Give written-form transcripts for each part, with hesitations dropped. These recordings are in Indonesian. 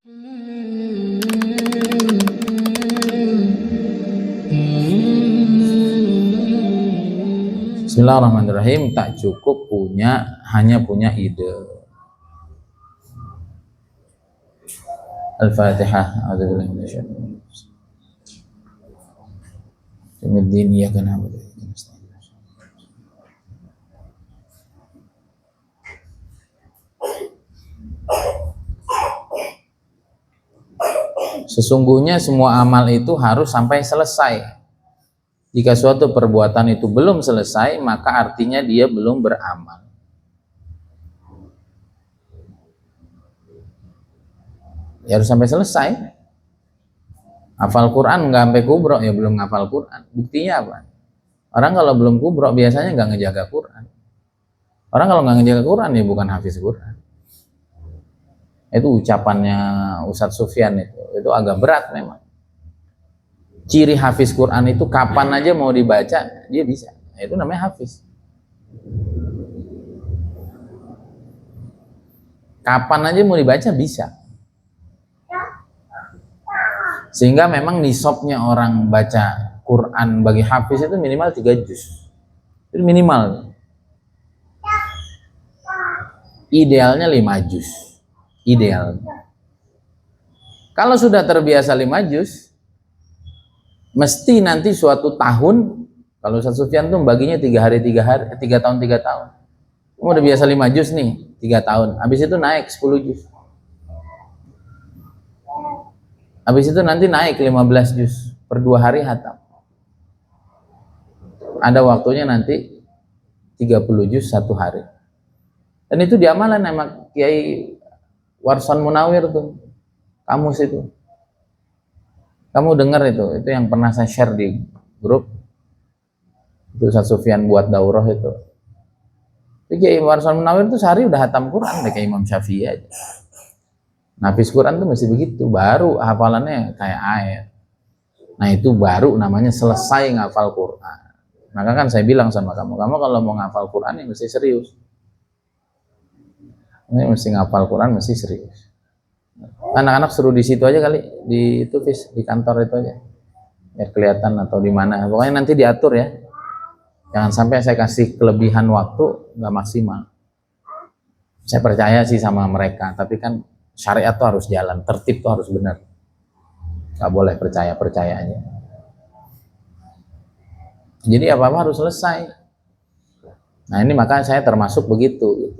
Bismillahirrahmanirrahim. Tak cukup hanya punya ide. Al-Fatihah. A'udzubillahi minasyaitonir rajim. Iyyaka na'budu wa iyyaka nasta'in. Sesungguhnya semua amal itu harus sampai selesai. Jika suatu perbuatan itu belum selesai, maka artinya dia belum beramal. Ya harus sampai selesai. Hafal Quran nggak sampai kubrok, ya belum ngafal Quran. Buktinya apa? Orang kalau belum kubrok biasanya nggak ngejaga Quran. Orang kalau nggak ngejaga Quran ya bukan hafiz Quran. Itu ucapannya Ustadz Sufyan itu agak berat memang. Ciri hafiz Quran itu kapan aja mau dibaca dia bisa. Itu namanya hafiz. Kapan aja mau dibaca bisa. Sehingga memang nisabnya orang baca Quran bagi hafiz itu minimal 3 juz. Itu minimal. Idealnya 5 juz. Ideal. Kalau sudah terbiasa 5 juz, mesti nanti suatu tahun, kalau Ustaz Sufyan tuh baginya 3 tahun 3 tahun. Kamu udah biasa 5 juz nih, 3 tahun. Habis itu naik 10 juz. Habis itu nanti naik 15 juz per 2 hari hatam. Ada waktunya nanti 30 juz 1 hari. Dan itu diamalan sama Kiai Warson Munawir tuh. Kamus itu. Kamu dengar itu yang pernah saya share di grup. Itu Ustaz Sufyan buat daurah itu. Kiai Warson Munawir itu sehari udah hatam Quran deh kayak Imam Syafi'i aja. Hafiz Quran tuh mesti begitu, baru hafalannya kayak air. Nah itu baru namanya selesai ngafal Quran. Maka kan saya bilang sama kamu kalau mau ngafal Quran ya mesti serius. Ini mesti ngafal Quran mesti serius. Anak-anak suruh di situ aja kali, di itu di kantor itu aja. Ya kelihatan atau di mana. Pokoknya nanti diatur ya. Jangan sampai saya kasih kelebihan waktu nggak maksimal. Saya percaya sih sama mereka, tapi kan syariat tuh harus jalan, tertib tuh harus benar. Gak boleh percaya aja. Jadi apa-apa harus selesai. Nah ini maka saya termasuk begitu.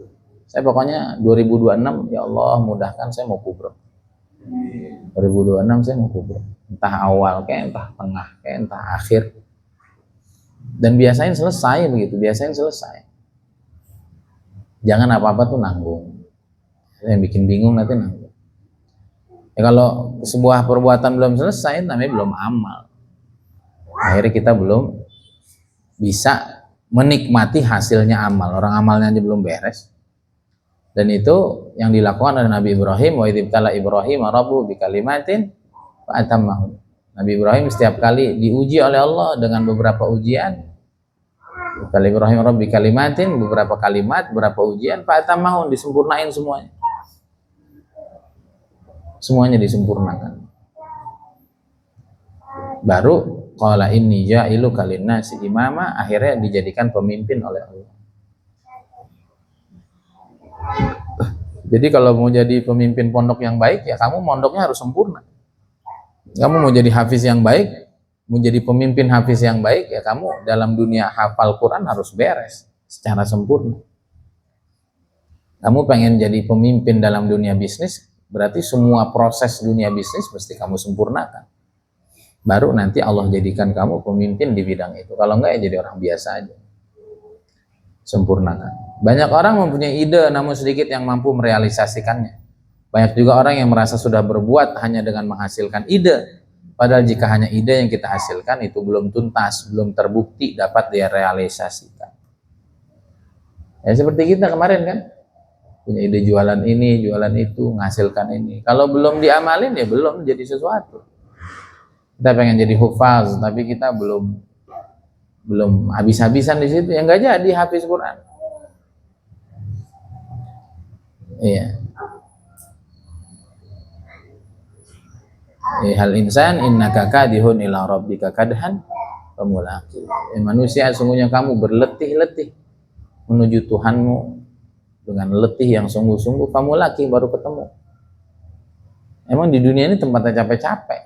Saya pokoknya 2026 ya Allah mudahkan saya mau kubrok. 2026 saya mau kubrok. Entah awal kayak entah tengah kayak entah akhir. Dan biasain selesai begitu, biasain selesai. Jangan apa-apa tuh nanggung. Yang bikin bingung nanti nanggung. Ya kalau sebuah perbuatan belum selesai namanya belum amal. Akhirnya kita belum bisa menikmati hasilnya amal. Orang amalnya aja belum beres. Dan itu yang dilakukan oleh Nabi Ibrahim. Wa idzibtala Ibrahim rabbuhu bikalimatin fa atammahun. Nabi Ibrahim setiap kali diuji oleh Allah dengan beberapa ujian. Kali Ibrahim rabbi kalimatin, beberapa kalimat, beberapa ujian, fa atammahun, disempurnain semuanya. Semuanya disempurnakan. Baru qala inni ja'iluka linnasi imama, akhirnya dijadikan pemimpin oleh Allah. Jadi kalau mau jadi pemimpin pondok yang baik ya kamu mondoknya harus sempurna. Kamu mau jadi hafiz yang baik, mau jadi pemimpin hafiz yang baik ya kamu dalam dunia hafal Quran harus beres secara sempurna. Kamu pengen jadi pemimpin dalam dunia bisnis, berarti semua proses dunia bisnis mesti kamu sempurnakan. Baru nanti Allah jadikan kamu pemimpin di bidang itu. Kalau enggak ya jadi orang biasa aja. Sempurnakan. Banyak orang mempunyai ide namun sedikit yang mampu merealisasikannya. Banyak juga orang yang merasa sudah berbuat hanya dengan menghasilkan ide. Padahal jika hanya ide yang kita hasilkan itu belum tuntas, belum terbukti dapat direalisasikan. Ya seperti kita kemarin kan. Punya ide jualan ini, jualan itu, menghasilkan ini. Kalau belum diamalin ya belum jadi sesuatu. Kita pengen jadi hufaz, tapi kita belum habis-habisan di situ, ya nggak jadi hafiz Quran. Iya. hal insan innaka kadihun ila rabbika kadhan famulaqi. Manusia, sungguhnya kamu berletih-letih menuju Tuhanmu dengan letih yang sungguh-sungguh, famulaqi, baru ketemu. Emang di dunia ini tempatnya capek-capek.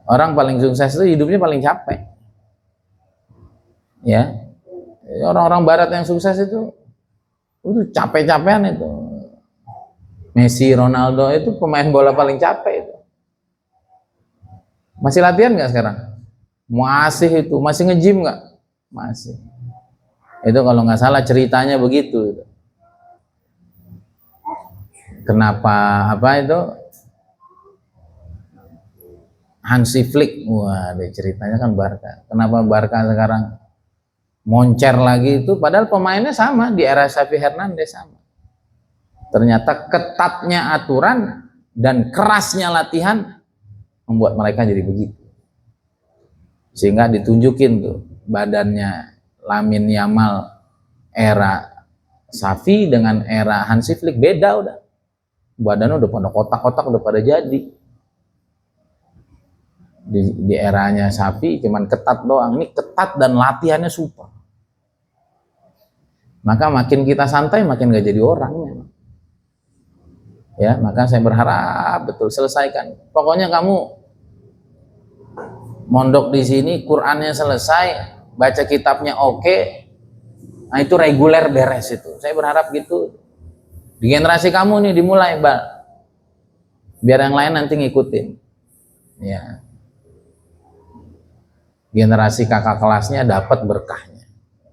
Orang paling sukses itu hidupnya paling capek. Ya. Orang-orang barat yang sukses itu capek-capekan itu. Messi, Ronaldo itu pemain bola paling capek itu. Masih latihan nggak sekarang? Masih itu, masih nge-gym nggak? Masih. Itu kalau nggak salah ceritanya begitu. Kenapa itu? Hansi Flick, wah, ceritanya kan Barca. Kenapa Barca sekarang moncer lagi itu? Padahal pemainnya sama di era Xavi Hernandez sama. Ternyata ketatnya aturan dan kerasnya latihan membuat mereka jadi begitu. Sehingga ditunjukin tuh badannya Lamine Yamal era Xavi dengan era Hansi Flick beda udah. Badannya udah pada kotak-kotak, udah pada jadi. Di eranya Xavi cuman ketat doang, ini ketat dan latihannya super. Maka makin kita santai makin gak jadi orang memang. Ya, maka saya berharap betul selesaikan. Pokoknya kamu mondok di sini, Qurannya selesai, baca kitabnya oke, nah itu reguler beres itu. Saya berharap gitu. Di generasi kamu nih dimulai, Bang. Biar yang lain nanti ngikutin. Ya. Generasi kakak kelasnya dapat berkahnya.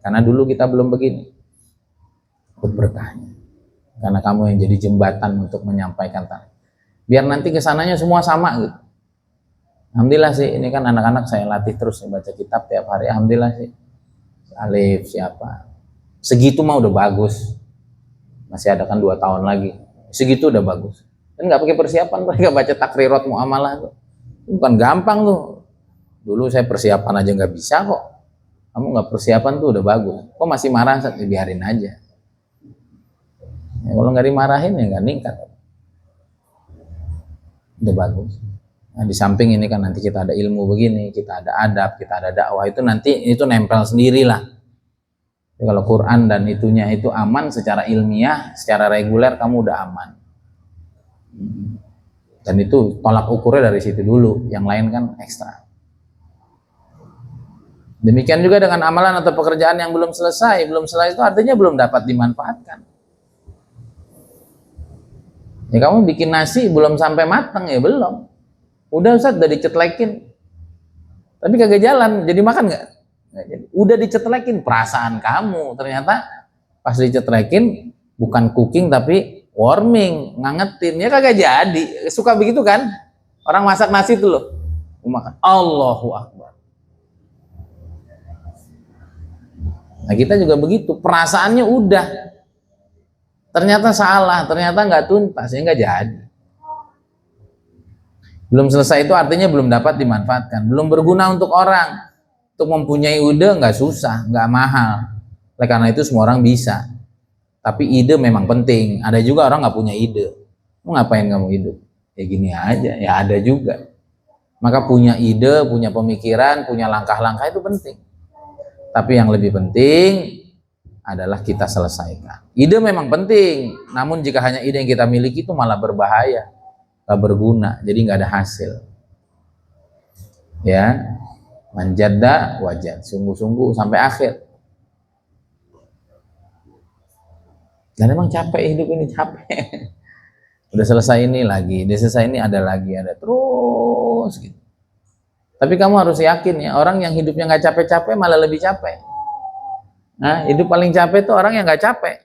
Karena dulu kita belum begini. Dapat berkahnya. Karena kamu yang jadi jembatan untuk menyampaikan tadi. Biar nanti kesananya semua sama gitu. Alhamdulillah sih, ini kan anak-anak saya latih terus baca kitab tiap hari. Alhamdulillah sih. Alif siapa? Segitu mah udah bagus. Masih ada kan 2 tahun lagi. Segitu udah bagus. Dan nggak pakai persiapan, mereka baca takrirat muamalah tuh. Bukan gampang tuh. Dulu saya persiapan aja nggak bisa kok. Kamu nggak persiapan tuh udah bagus. Kok masih marah? Biarin aja. Ya, kalau nggak dimarahin ya nggak ningkat. Udah bagus. Nah, di samping ini kan nanti kita ada ilmu begini, kita ada adab, kita ada dakwah, itu nanti itu nempel sendiri lah. Jadi kalau Quran dan itunya itu aman secara ilmiah, secara reguler kamu udah aman. Dan itu tolak ukurnya dari situ dulu, yang lain kan ekstra. Demikian juga dengan amalan atau pekerjaan yang belum selesai itu artinya belum dapat dimanfaatkan. Ya kamu bikin nasi belum sampai matang ya belum. Udah Ustaz, udah dicetlekin. Tapi kagak jalan, jadi makan nggak? Nggak jadi. Udah dicetlekin, perasaan kamu. Ternyata pas dicetlekin bukan cooking tapi warming, ngangetin. Ya kagak jadi. Suka begitu kan? Orang masak nasi itu loh. Makan. Allahu Akbar. Nah kita juga begitu, perasaannya udah. Ternyata salah, ternyata nggak tuntas, ya nggak jadi. Belum selesai itu artinya belum dapat dimanfaatkan, belum berguna untuk orang. Untuk mempunyai ide nggak susah, nggak mahal. Oleh karena itu semua orang bisa. Tapi ide memang penting. Ada juga orang nggak punya ide. Mau ngapain kamu hidup? Ya gini aja, ya ada juga. Maka punya ide, punya pemikiran, punya langkah-langkah itu penting. Tapi yang lebih penting adalah kita selesaikan. Ide memang penting, namun jika hanya ide yang kita miliki itu malah berbahaya, gak berguna, jadi nggak ada hasil. Ya, manjada wajad, sungguh-sungguh sampai akhir. Dan emang capek hidup ini, capek. Udah selesai ini lagi, udah selesai ini ada lagi, ada terus gitu. Tapi kamu harus yakin ya, orang yang hidupnya nggak capek-capek malah lebih capek. Nah, hidup paling capek itu orang yang nggak capek.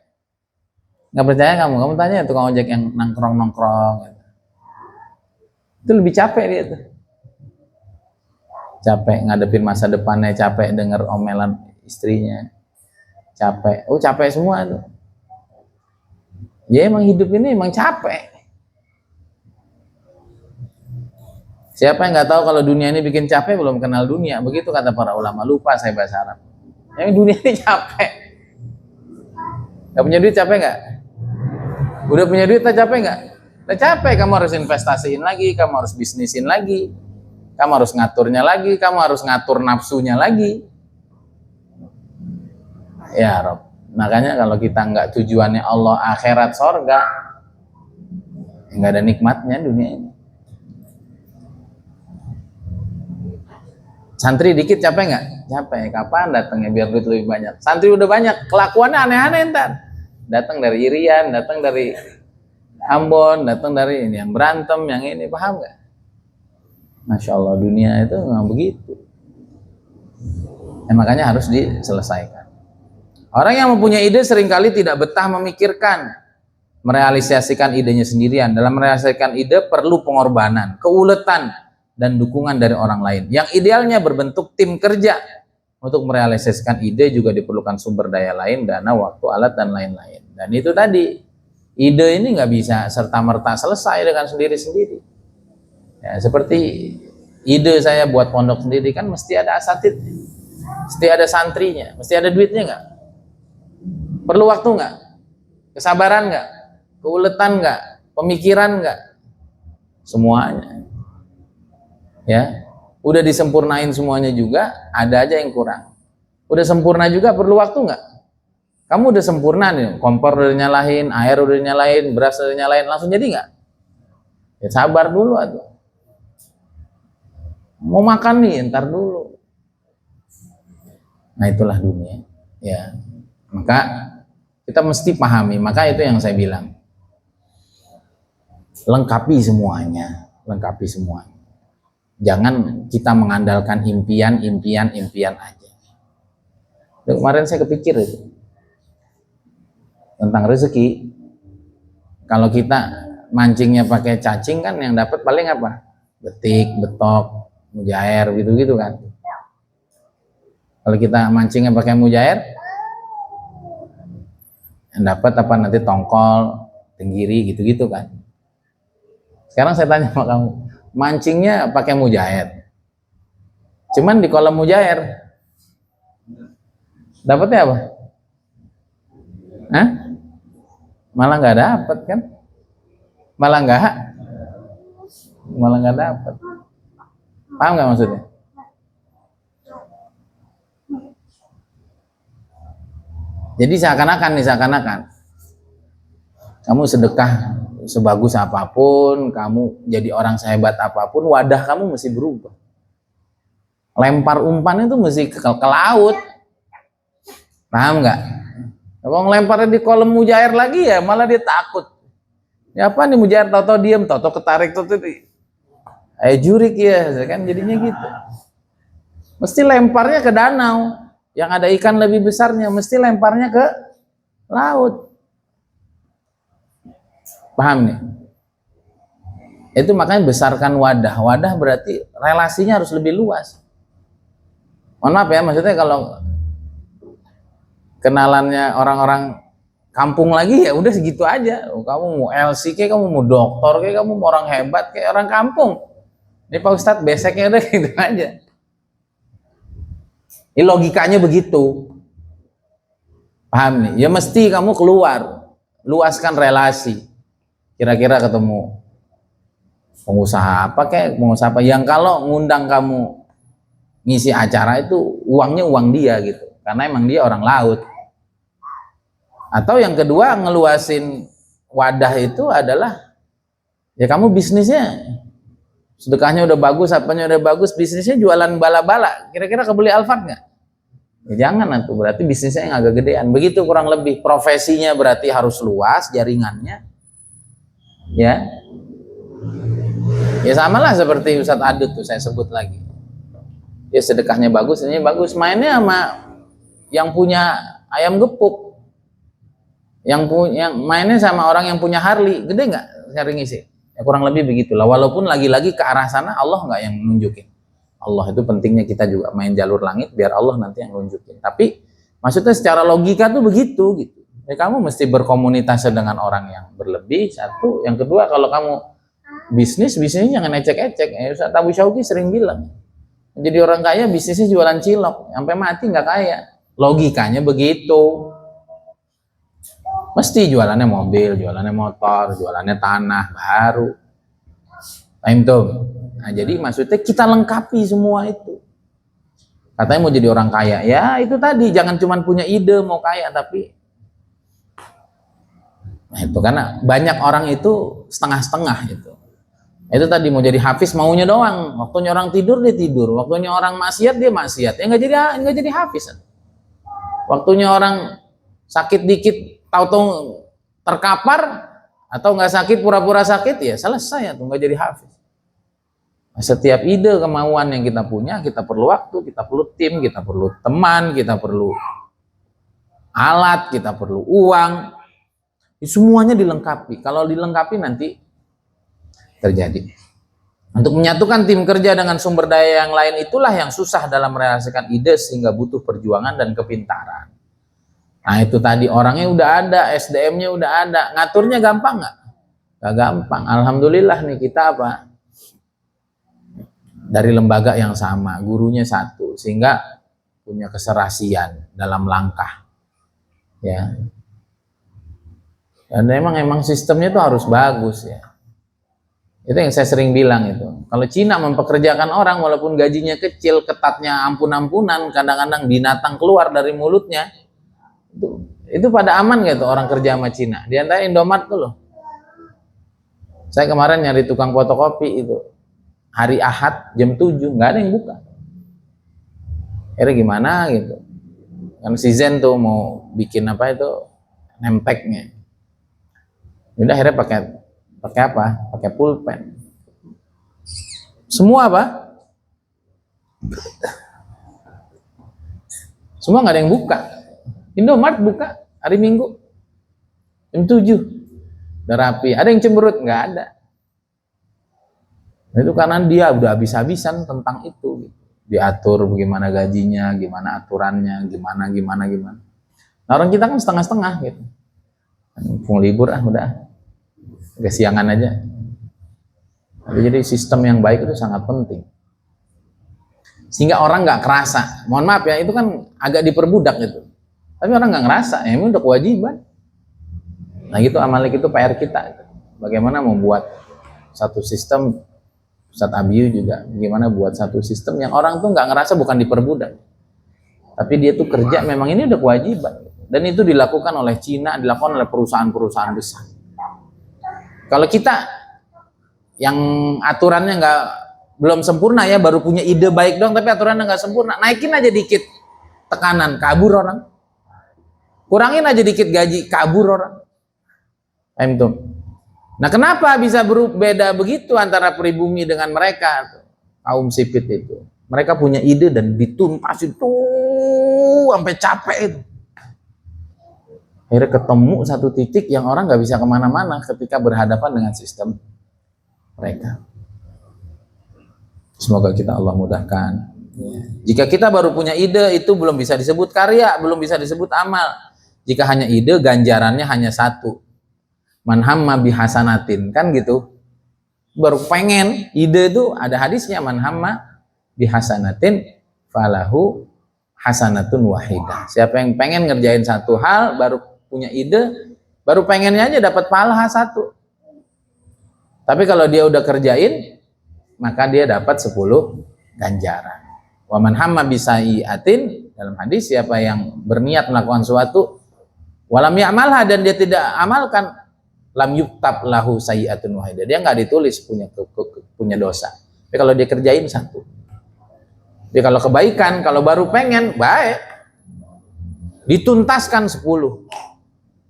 Nggak percaya kamu tanya tukang ojek yang nongkrong-nongkrong. Gitu. Itu lebih capek dia tuh. Capek ngadepin masa depannya, capek denger omelan istrinya. Capek, capek semua tuh. Ya emang hidup ini emang capek. Siapa yang nggak tahu kalau dunia ini bikin capek belum kenal dunia. Begitu kata para ulama. Lupa saya bahasa Arab. Yang dunia ini capek. Gak punya duit capek nggak? Udah punya duit tak capek nggak? Udah capek, kamu harus investasiin lagi, kamu harus bisnisin lagi, kamu harus ngaturnya lagi, kamu harus ngatur nafsunya lagi. Ya Rob, makanya kalau kita nggak tujuannya Allah akhirat sorga, nggak ada nikmatnya dunia ini. Santri dikit capek nggak? Capek. Kapan datangnya biar duit lebih banyak? Santri udah banyak, kelakuannya aneh-aneh ntar. Datang dari Irian, datang dari Ambon, datang dari ini yang berantem, yang ini, paham nggak? Masya Allah, dunia itu memang begitu. Makanya harus diselesaikan. Orang yang mempunyai ide seringkali tidak betah memikirkan, merealisasikan idenya sendirian. Dalam merealisasikan ide perlu pengorbanan, keuletan, dan dukungan dari orang lain. Yang idealnya berbentuk tim kerja. Untuk merealisasikan ide juga diperlukan sumber daya lain, dana, waktu, alat, dan lain-lain. Dan itu tadi, ide ini nggak bisa serta-merta selesai dengan sendiri-sendiri. Ya, seperti ide saya buat pondok sendiri kan mesti ada asatid, mesti ada santrinya, mesti ada duitnya nggak? Perlu waktu nggak? Kesabaran nggak? Keuletan nggak? Pemikiran nggak? Semuanya. Ya, udah disempurnain semuanya juga, ada aja yang kurang. Udah sempurna juga perlu waktu nggak? Kamu udah sempurna nih, kompor udah nyalain, air udah nyalain, beras udah nyalain, langsung jadi nggak? Ya sabar dulu atuh. Mau makan nih, ntar dulu. Nah itulah dunia. Ya, maka kita mesti pahami. Maka itu yang saya bilang. Lengkapi semuanya, lengkapi semuanya. Jangan kita mengandalkan impian aja. Kemarin saya kepikir itu tentang rezeki. Kalau kita mancingnya pakai cacing kan yang dapat paling apa? Betik, betok, mujair gitu-gitu kan. Kalau kita mancingnya pakai mujair, yang dapat apa nanti tongkol, tenggiri gitu-gitu kan. Sekarang saya tanya sama kamu, mancingnya pakai mujair, cuman di kolam mujair dapatnya apa? Hah? Malah nggak dapat kan? Malah nggak dapat. Paham nggak maksudnya? Jadi seakan-akan kamu sedekah sebagus apapun, kamu jadi orang sehebat apapun, wadah kamu mesti berubah. Lempar umpan itu mesti ke laut. Paham nggak? Kalau ngelemparnya di kolam mujair lagi ya malah dia takut. Ya apa nih mujair, tau-tau diem, tau-tau ketarik, tau-tau jurik ya, kan jadinya gitu. Mesti lemparnya ke danau yang ada ikan lebih besarnya, mesti lemparnya ke laut. Paham nih? Itu makanya besarkan wadah. Wadah berarti relasinya harus lebih luas. Mohon maaf ya, maksudnya kalau kenalannya orang-orang kampung lagi ya udah segitu aja. Kamu mau LC kayak, kamu mau dokter kayak, kamu mau orang hebat kayak orang kampung. Ini Pak Ustadz beseknya udah gitu aja. Ini logikanya begitu. Paham nih? Ya mesti kamu keluar, luaskan relasi. Kira-kira ketemu pengusaha apa kayak, pengusaha apa yang kalau ngundang kamu ngisi acara itu uangnya uang dia gitu, karena emang dia orang laut. Atau yang kedua, ngeluasin wadah itu adalah ya kamu bisnisnya sedekahnya udah bagus, apanya udah bagus, bisnisnya jualan bala-bala, kira-kira kebeli Alphard nggak? Ya jangan, itu berarti bisnisnya yang agak gedean. Begitu kurang lebih, profesinya berarti harus luas jaringannya. Ya sama lah seperti Ustadz Adut tuh saya sebut lagi. Ya sedekahnya bagus, ini bagus, mainnya sama yang punya ayam gepuk, yang mainnya sama orang yang punya Harley, gede nggak sering ngisi? Ya kurang lebih begitulah. Walaupun lagi-lagi ke arah sana Allah nggak yang nunjukin. Allah itu pentingnya kita juga main jalur langit biar Allah nanti yang nunjukin. Tapi maksudnya secara logika tuh begitu gitu. Ya kamu mesti berkomunikasi dengan orang yang berlebih, satu. Yang kedua, kalau kamu bisnisnya jangan ecek-ecek. Ustaz Abu Syauqi sering bilang, jadi orang kaya bisnisnya jualan cilok, sampai mati nggak kaya. Logikanya begitu. Mesti jualannya mobil, jualannya motor, jualannya tanah baru. Time tuh. Nah, jadi maksudnya kita lengkapi semua itu. Katanya mau jadi orang kaya. Ya itu tadi, jangan cuma punya ide mau kaya, tapi nah itu karena banyak orang itu setengah-setengah itu. Itu tadi mau jadi hafiz maunya doang. Waktunya orang tidur dia tidur, waktunya orang maksiat dia maksiat. Ya nggak jadi hafiz. Waktunya orang sakit dikit tahu-tahu terkapar atau nggak sakit pura-pura sakit ya selesai tuh nggak jadi hafiz. Setiap ide kemauan yang kita punya, kita perlu waktu, kita perlu tim, kita perlu teman, kita perlu alat, kita perlu uang. Semuanya dilengkapi. Kalau dilengkapi nanti terjadi. Untuk menyatukan tim kerja dengan sumber daya yang lain itulah yang susah dalam merealisasikan ide sehingga butuh perjuangan dan kepintaran. Nah itu tadi orangnya udah ada, SDM-nya udah ada, ngaturnya gampang nggak? Nggak gampang. Alhamdulillah nih kita apa? Dari lembaga yang sama, gurunya satu, sehingga punya keserasian dalam langkah. Ya. Dan emang sistemnya itu harus bagus ya. Itu yang saya sering bilang itu. Kalau Cina mempekerjakan orang walaupun gajinya kecil, ketatnya ampun-ampunan, kadang-kadang binatang keluar dari mulutnya. Itu pada aman gitu orang kerja sama Cina. Di antara Indomaret tuh loh. Saya kemarin nyari tukang fotokopi itu. Hari Ahad jam 7 nggak ada yang buka. Akhirnya gimana gitu. Kan si Zen tuh mau bikin apa itu nempeknya. Udah akhirnya pakai apa? Pakai pulpen. Semua apa? Semua nggak ada yang buka. Indomaret buka hari Minggu jam 7. Udah rapi. Ada yang cemberut? Nggak ada. Itu karena dia udah habis-habisan tentang itu. Diatur bagaimana gajinya, gimana aturannya, gimana. Nah, orang kita kan setengah-setengah gitu. Mumpung libur udah. Kesiangan aja. Jadi sistem yang baik itu sangat penting. Sehingga orang nggak kerasa. Mohon maaf ya, itu kan agak diperbudak gitu. Tapi orang nggak ngerasa, ya ini udah kewajiban. Nah gitu amalik itu PR kita. Bagaimana membuat satu sistem, Ustadz Abiyu juga, bagaimana buat satu sistem yang orang tuh nggak ngerasa bukan diperbudak. Tapi dia tuh kerja, memang ini udah kewajiban. Dan itu dilakukan oleh Cina, dilakukan oleh perusahaan-perusahaan besar. Kalau kita yang aturannya belum sempurna ya, baru punya ide baik dong, tapi aturannya nggak sempurna, naikin aja dikit tekanan, kabur orang. Kurangin aja dikit gaji, kabur orang. Tuh. Nah kenapa bisa berbeda begitu antara pribumi dengan mereka, kaum sipit itu? Mereka punya ide dan ditumpasin tuh sampai capek itu. Akhirnya ketemu satu titik yang orang nggak bisa kemana-mana ketika berhadapan dengan sistem mereka. Semoga kita Allah mudahkan. Jika kita baru punya ide, itu belum bisa disebut karya, belum bisa disebut amal. Jika hanya ide, ganjarannya hanya satu. Man hamma bihasanatin, kan gitu. Baru pengen, ide itu ada hadisnya, man hamma bihasanatin falahu hasanatun wahidah. Siapa yang pengen ngerjain satu hal, baru punya ide, baru pengennya aja dapat pahala satu. Tapi kalau dia udah kerjain, maka dia dapat 10 ganjaran. Wa man hamma bisai'atin, dalam hadis siapa yang berniat melakukan suatu walam ya'malha, dan dia tidak amalkan, lam yuktab lahu sayyi'atun wahidah, dia nggak ditulis punya dosa. Tapi kalau dia kerjain satu. Dia kalau kebaikan, kalau baru pengen baik, dituntaskan 10.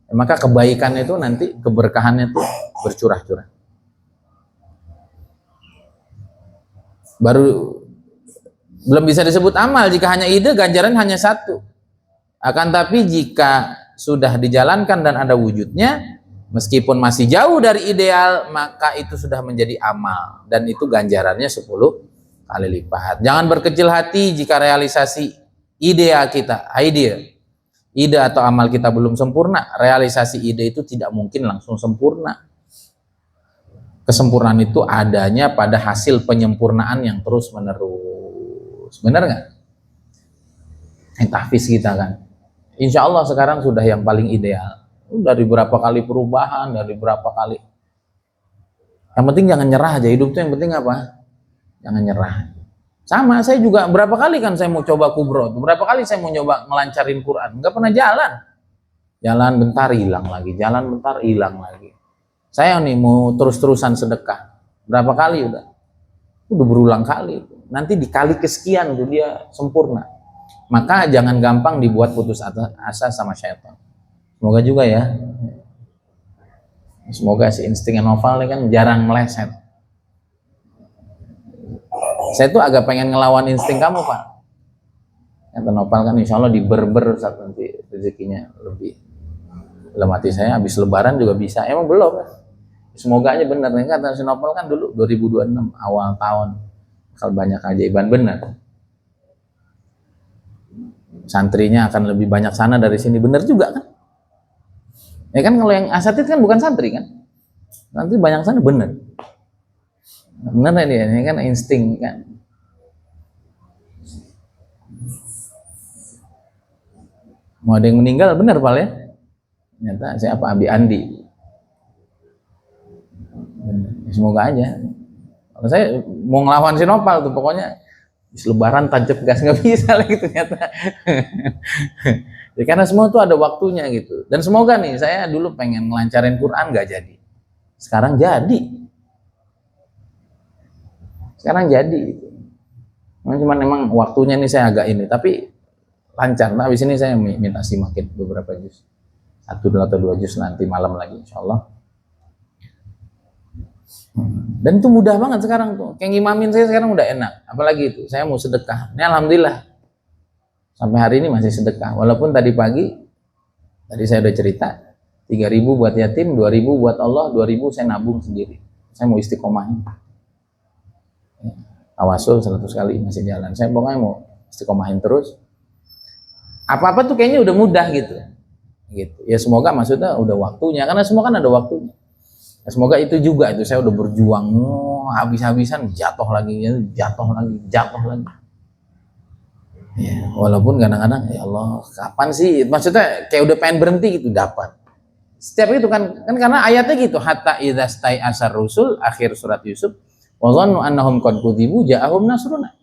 Maka kebaikan itu nanti keberkahannya itu bercurah-curah. Baru belum bisa disebut amal jika hanya ide, ganjaran hanya satu. Akan tapi jika sudah dijalankan dan ada wujudnya, meskipun masih jauh dari ideal, maka itu sudah menjadi amal dan itu ganjarannya 10 kali lipat. Jangan berkecil hati jika realisasi ide atau amal kita belum sempurna. Realisasi ide itu tidak mungkin langsung sempurna. Kesempurnaan itu adanya pada hasil penyempurnaan yang terus menerus. Benar nggak? Tahfiz kita kan, insya Allah sekarang sudah yang paling ideal. Dari berapa kali perubahan, dari berapa kali. Yang penting jangan nyerah aja, hidup tuh yang penting apa? Jangan nyerah. Sama, saya juga berapa kali kan saya mau coba kubro, berapa kali saya mau nyoba ngelancarin Quran, nggak pernah jalan. Jalan bentar hilang lagi, jalan bentar hilang lagi. Saya nih mau terus-terusan sedekah, berapa kali udah berulang kali. Nanti dikali kesekian tuh dia sempurna. Maka jangan gampang dibuat putus asa sama syaitan. Semoga juga ya. Semoga si insting Noval ini kan jarang meleset. Saya tuh agak pengen ngelawan insting kamu, Pak. Kata Noval kan insya Allah diberber saat nanti rezekinya lebih. Dalam hati saya habis lebaran juga bisa. Emang belum kan? Semoga aja benar. Kata si Noval kan dulu 2026 awal tahun. Kalau banyak keajaiban benar. Santrinya akan lebih banyak sana dari sini. Benar juga kan? Ya kan kalau yang asatid kan bukan santri kan? Nanti banyak sana benar. Benar ya, ini kan insting kan. Mau ada yang meninggal benar Pak ya? Ternyata siapa? Abi Andi. Semoga aja. Kalau saya mau ngelawan si Nopal tuh pokoknya lebaran tancap gas nggak bisa lagi ternyata. Ya, karena semua tuh ada waktunya gitu. Dan semoga nih saya dulu pengen ngelancarin Quran nggak jadi. Sekarang jadi. Sekarang jadi gitu. Cuman emang waktunya nih saya agak ini, tapi lancar. Nah, habis ini saya minta simakin beberapa juz. 1 atau 2 juz nanti malam lagi insya Allah. Dan itu mudah banget sekarang tuh. Kayak ngimamin saya sekarang udah enak. Apalagi itu, saya mau sedekah. Ini alhamdulillah. Sampai hari ini masih sedekah. Walaupun tadi pagi, tadi saya udah cerita, 3.000 buat yatim, 2.000 buat Allah, 2.000 saya nabung sendiri. Saya mau istiqomahin. Tawasul 100 kali masih jalan. Saya pokoknya mau istiqomahin terus. Apa-apa tuh kayaknya udah mudah gitu. Gitu. Ya semoga maksudnya udah waktunya, karena semua kan ada waktunya. Ya, semoga itu juga itu saya udah berjuang habis-habisan jatuh lagi. Ya, walaupun kadang-kadang ya Allah, kapan sih? Maksudnya kayak udah pengen berhenti gitu dapat. Setiap itu kan karena ayatnya gitu, hatta idza stai'asar rusul, akhir surat Yusuf, wa dhannu annahum qad kudzibu ja'ahum nasruna.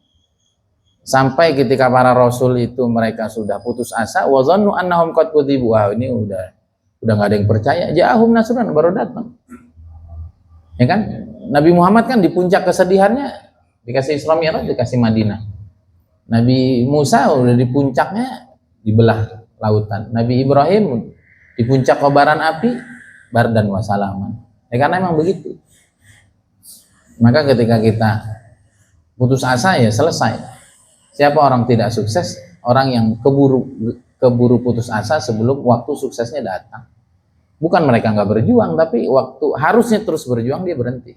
Sampai ketika para rasul itu mereka sudah putus asa, wa dhannu annahum qad kudzibu. Wah, ini udah enggak ada yang percaya. Ja'ahum nasruna baru datang. Ya kan? Nabi Muhammad kan di puncak kesedihannya dikasih Isra Mi'raj, dikasih Madinah. Nabi Musa udah di puncaknya dibelah lautan. Nabi Ibrahim di puncak kobaran api bardan wa salaman. Ya karena emang begitu. Maka ketika kita putus asa ya selesai. Siapa orang tidak sukses? Orang yang keburu putus asa sebelum waktu suksesnya datang. Bukan mereka nggak berjuang, tapi waktu harusnya terus berjuang dia berhenti.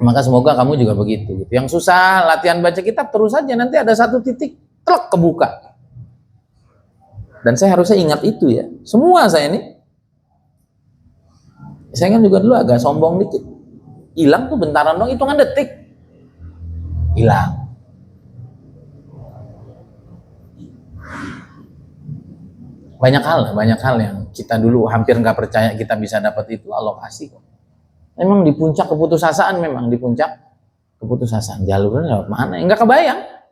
Maka semoga kamu juga begitu. Yang susah latihan baca kitab terus saja, nanti ada satu titik telak kebuka. Dan saya harusnya ingat itu ya. Semua saya ini, saya kan juga dulu agak sombong dikit. Hilang tuh bentaran dong, hitungan detik. Hilang. Banyak hal yang kita dulu hampir nggak percaya kita bisa dapat itu, Allah kasih kok. Memang di puncak keputusasaan, jalurnya mana? Nggak kebayang.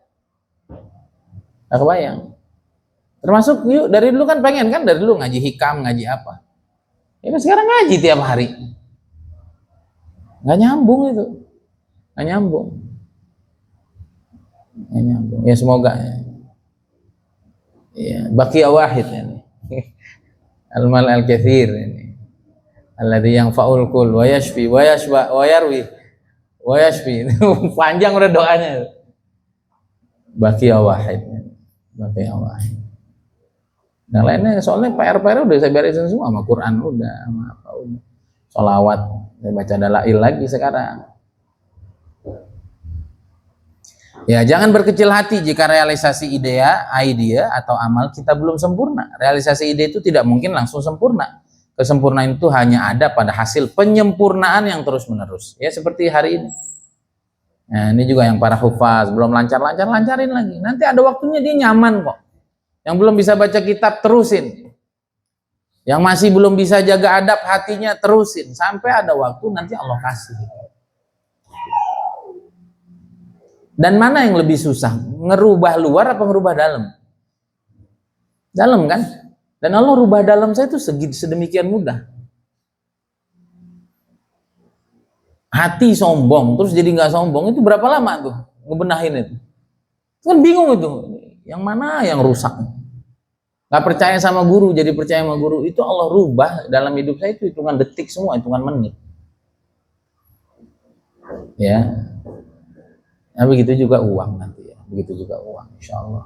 Termasuk yuk dari dulu kan pengen kan, dari dulu ngaji hikam, ngaji apa. Ya sekarang ngaji tiap hari. Nggak nyambung itu. Nggak nyambung. Ya semoga ya. Baqiya wahid ini. Al-mal al-kathir ini. Alladzi yang faul kul wa yashfi wa yashba wa yarwi wa yashfi. Panjang udah doanya. Baqiya wahid. Yang lainnya soalnya PR udah saya beresin semua, sama Quran udah, sama apa udah. Sholawat saya baca dalail lagi sekarang. Ya, jangan berkecil hati jika realisasi ide atau amal kita belum sempurna. Realisasi ide itu tidak mungkin langsung sempurna. Kesempurnaan itu hanya ada pada hasil penyempurnaan yang terus-menerus. Ya, seperti hari ini. Nah, ini juga yang para hufaz belum lancarin lagi. Nanti ada waktunya dia nyaman kok. Yang belum bisa baca kitab terusin. Yang masih belum bisa jaga adab hatinya, terusin sampai ada waktu nanti Allah kasih. Dan mana yang lebih susah? Ngerubah luar apa ngerubah dalam? Dalam kan? Dan Allah rubah dalam saya itu sedemikian mudah. Hati sombong, terus jadi nggak sombong, itu berapa lama tuh ngebenahin itu? Kan bingung itu, yang mana yang rusak? Nggak percaya sama guru, jadi percaya sama guru, itu Allah rubah dalam hidup saya itu hitungan detik semua, hitungan menit. Ya, nah, begitu juga uang nanti ya, begitu juga uang, insya Allah.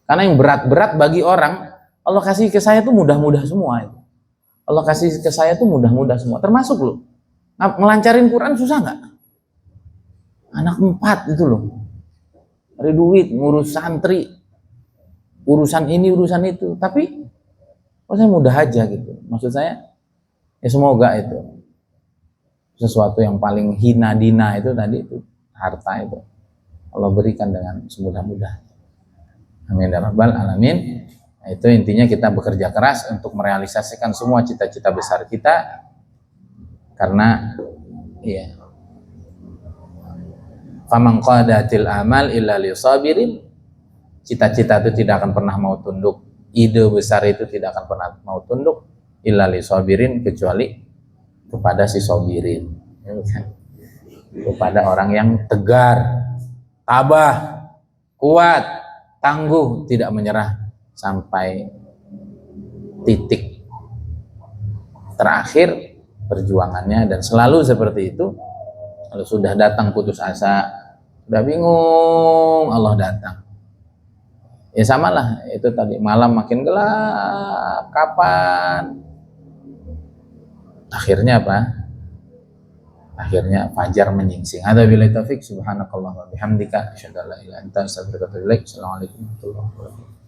Karena yang berat-berat bagi orang, Allah kasih ke saya tuh mudah-mudah semua itu. Allah kasih ke saya tuh mudah-mudah semua, termasuk loh. Ngelancarin Quran susah nggak? Anak 4 itu loh, ada duit, ngurus santri, urusan ini, urusan itu, tapi kok saya mudah aja gitu. Maksud saya, ya semoga itu sesuatu yang paling hina dina itu tadi itu, harta itu, Allah berikan dengan semudah-mudah. Amin ya rabbal alamin. Nah, itu intinya kita bekerja keras untuk merealisasikan semua cita-cita besar kita, karena ya faman qadatil amal illa lisabirin, cita-cita itu tidak akan pernah mau tunduk, ide besar itu tidak akan pernah mau tunduk illa lisabirin, kecuali kepada si sabirin, kepada orang yang tegar, tabah, kuat, tangguh, tidak menyerah sampai titik terakhir perjuangannya, dan selalu seperti itu. Kalau sudah datang putus asa, sudah bingung, Allah datang. Ya samalah itu tadi, malam makin gelap, kapan? Akhirnya apa? Akhirnya fajar menyingsing. Hadza billahi taufik, subhanakallahumma bihamdika asyhadu an la ilaha illa anta astaghfiruka wa atubu ilaik. Assalamualaikum warahmatullahi wabarakatuh.